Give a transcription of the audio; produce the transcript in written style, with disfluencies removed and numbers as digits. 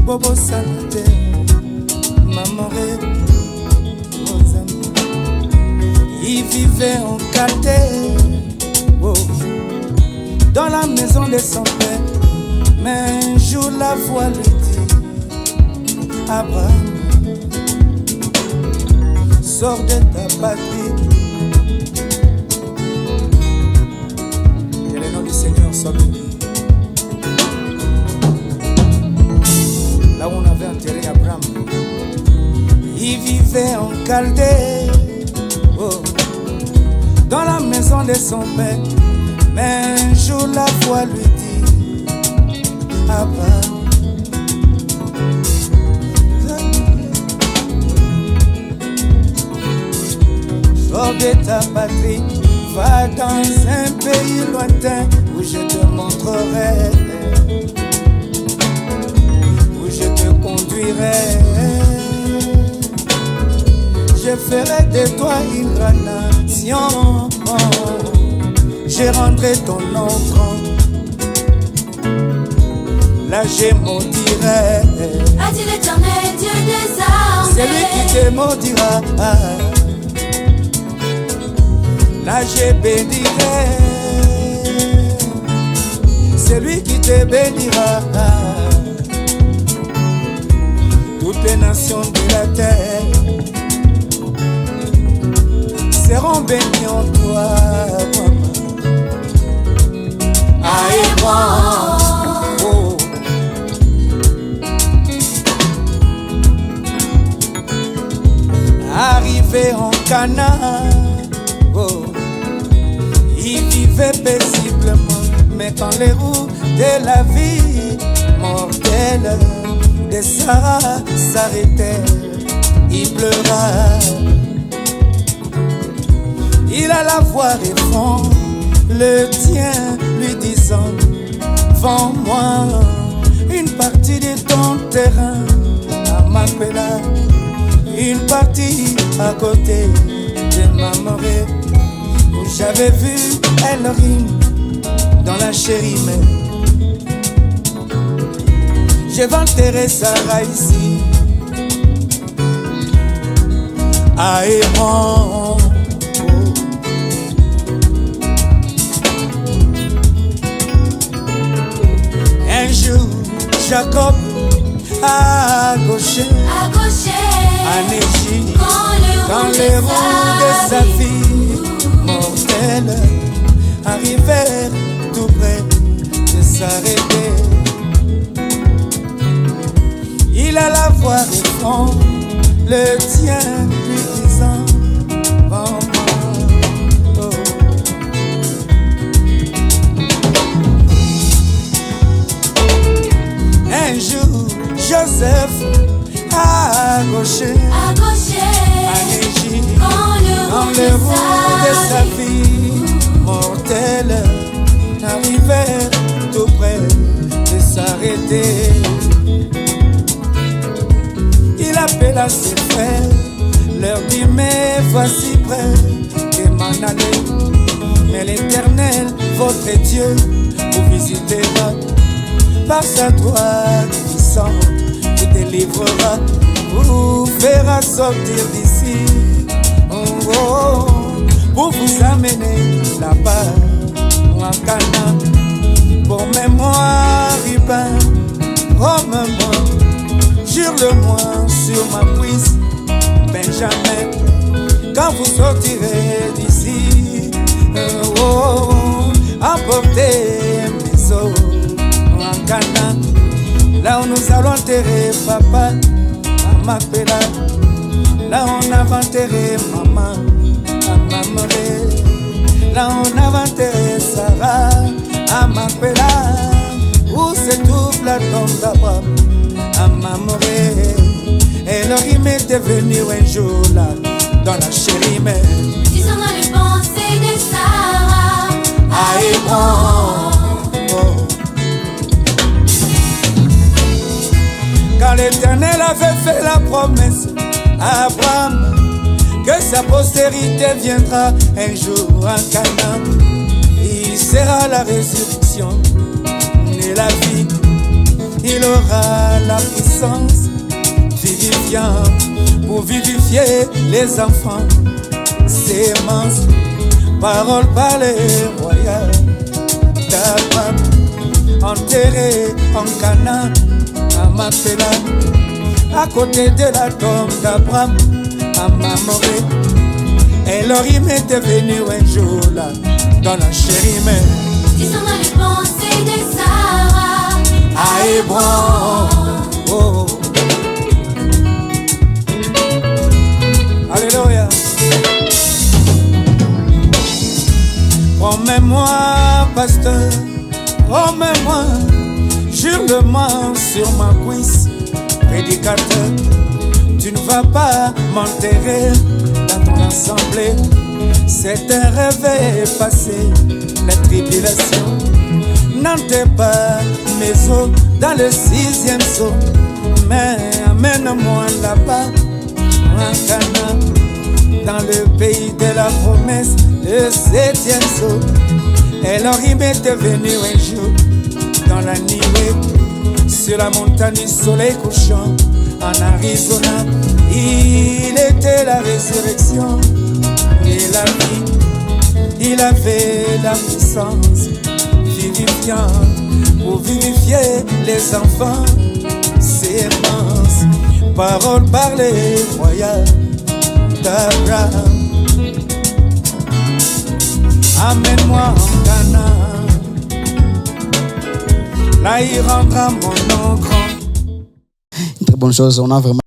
Bobo Santé, Maman Ré, il vivait en Chaldée, oh, dans la maison de son père. Mais un jour la voix lui dit: Abraham, sors de ta patrie. Que le nom du Seigneur soit béni. Là où on avait enterré Abraham, il vivait en Chaldée, oh, dans la maison de son père. Mais un jour la voix lui dit: Abraham, sors de ta patrie, va dans un pays lointain où je te montrerai, où je te conduirai. Je ferai de toi une grande nation, je rendrai ton nom grand. Là je maudirai, a dit l'Éternel, Dieu des armées, c'est lui qui te maudira. Là je bénirai, c'est lui qui te bénira. Toutes les nations de la terre seront bénies en toi, maman. Oh. Arrivé en Canaan, oh, il vivait paisiblement. Mais quand les roues de la vie mortelle de Sarah s'arrêtaient, il pleura. Il alla voir Ephron, le tien, lui disant: vends-moi une partie de ton terrain à Macpéla, une partie à côté de Mamoré, où j'avais vu Elohim dans la chérime. Je vais enterrer Sarah ici à Hébron. Un jour, Jacob a gauché, en Égypte, quand les roues de sa vie mortelle arrivèrent tout près de s'arrêter. Il alla voir Ephron, le tien, lui disant: oh. Un jour, Joseph a gauché, en Égypte, quand les roues de sa vie mortelle arrivèrent tout près de s'arrêter. Il appela ses frères, leur dit: mais voici près de m'en aller. Mais l'Éternel, votre Dieu, vous visitera par sa droite puissante, vous délivrera, vous fera sortir d'ici, pour vous amener là-bas, en Canaan. Pour mémoire, Rubin, oh maman, jure-le-moi sur ma cuisse, Benjamin, quand vous sortirez d'ici, apportez mes os en Canaan, là où nous allons enterrer papa à Macpéla, là où on a enterré maman à Mamoré, là où on a enterré Sarah à Macpéla, où se trouve la tombe d'Abraham à Mamoré. Elohim est venu un jour là dans la chérime, disons dans les pensées de Sarah à Hébron. Quand l'Éternel avait fait la promesse à Abraham que sa postérité viendra un jour en Canaan, il sera la résurrection et la vie, il aura la puissance puissance vivifiante pour vivifier les enfants. Sémence, parole parlée royale d'Abraham, enterré en Canaan à Macpéla, à côté de la tombe d'Abraham à Mamoré. Elohim est devenu un jour là dans la chérie mère. Ils sont dans les pensées de Sarah À Hébron. Oh. Alléluia. Promets-moi, pasteur, promets-moi, jure-le-moi sur ma cuisse, prédicateur, tu ne vas pas m'enterrer dans ton assemblée. C'est un rêve passé, la tribulation n'enterre pas mes os dans le 6e saut, mais amène-moi là-bas, en Canaan, dans le pays de la promesse, le 7e saut. Elohim est devenu un jour dans la nuée, sur la montagne du soleil couchant en Arizona. Il était la résurrection et la vie. Il avait la puissance vivifiante pour vivifier les enfants. Sémence, parole parlée royale d'Abraham. Amène-moi en Canaan, là il rendra mon nom grand. Une très bonne chose, on a vraiment